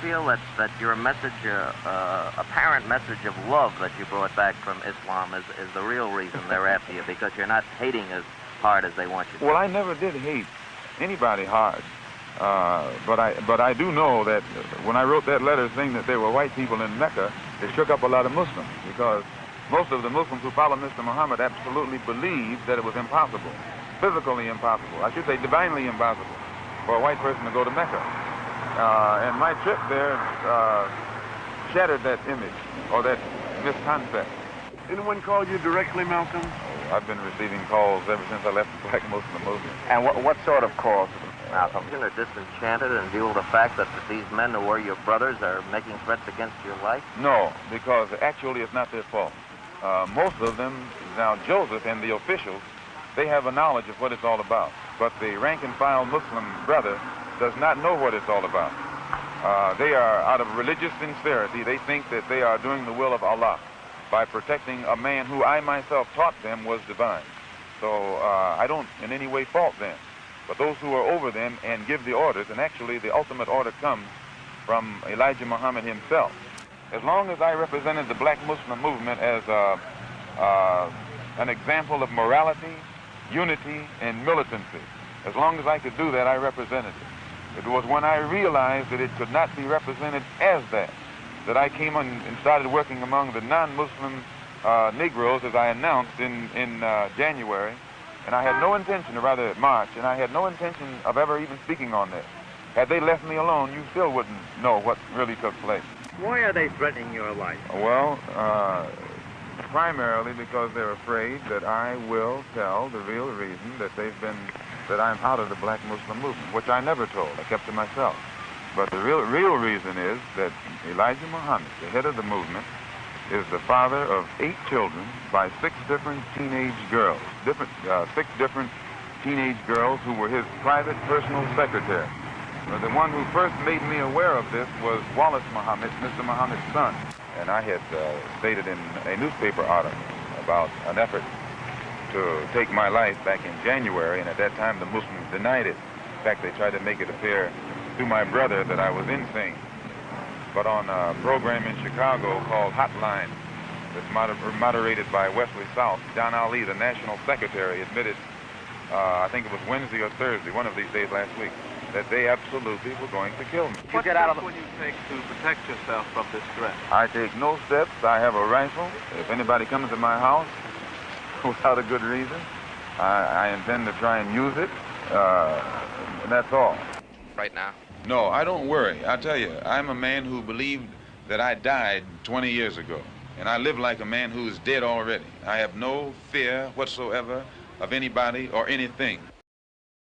feel that your message, apparent message of love that you brought back from Islam is the real reason they're after you, because you're not hating as hard as they want you to? Well, I never did hate anybody hard. But I do know that when I wrote that letter saying that there were white people in Mecca, it shook up a lot of Muslims, because most of the Muslims who follow Mr. Muhammad absolutely believed that it was impossible, physically impossible, I should say divinely impossible, for a white person to go to Mecca. And my trip there shattered that image, or that misconcept. Anyone call you directly, Malcolm? Oh, I've been receiving calls ever since I left the Black Muslim movement. And what sort of calls, Malcolm? They're disenchanted in view of the fact that these men who were your brothers are making threats against your life? No, because actually it's not their fault. Most of them, now Joseph and the officials, they have a knowledge of what it's all about. But the rank-and-file Muslim brother does not know what it's all about. They are, out of religious sincerity, they think that they are doing the will of Allah by protecting a man who I myself taught them was divine. So I don't in any way fault them. But those who are over them and give the orders, and actually the ultimate order comes from Elijah Muhammad himself. As long as I represented the Black Muslim movement as an example of morality, unity, and militancy, as long as I could do that, I represented it. It was when I realized that it could not be represented as that I came on and started working among the non-Muslim Negroes, as I announced in January. And I had no intention, or rather March, and I had no intention of ever even speaking on this. Had they left me alone, you still wouldn't know what really took place. Why are they threatening your life? Well, primarily because they're afraid that I will tell the real reason that I'm out of the Black Muslim movement, which I never told. I kept to myself. But the real reason is that Elijah Muhammad, the head of the movement, is the father of 8 children by 6 different teenage girls, 6 different teenage girls who were his private personal secretary. But the one who first made me aware of this was Wallace Muhammad, Mr. Muhammad's son. And I had stated in a newspaper article about an effort to take my life back in January, and at that time the Muslims denied it. In fact, they tried to make it appear through my brother that I was insane. But on a program in Chicago called Hotline, that's moderated by Wesley South, John Ali, the national secretary, admitted, I think it was Wednesday or Thursday, one of these days last week, that they absolutely were going to kill me. What steps will you take to protect yourself from this threat? I take no steps. I have a rifle. If anybody comes to my house without a good reason, I intend to try and use it, and that's all. Right now? No, I don't worry. I tell you, I'm a man who believed that I died 20 years ago, and I live like a man who is dead already. I have no fear whatsoever of anybody or anything.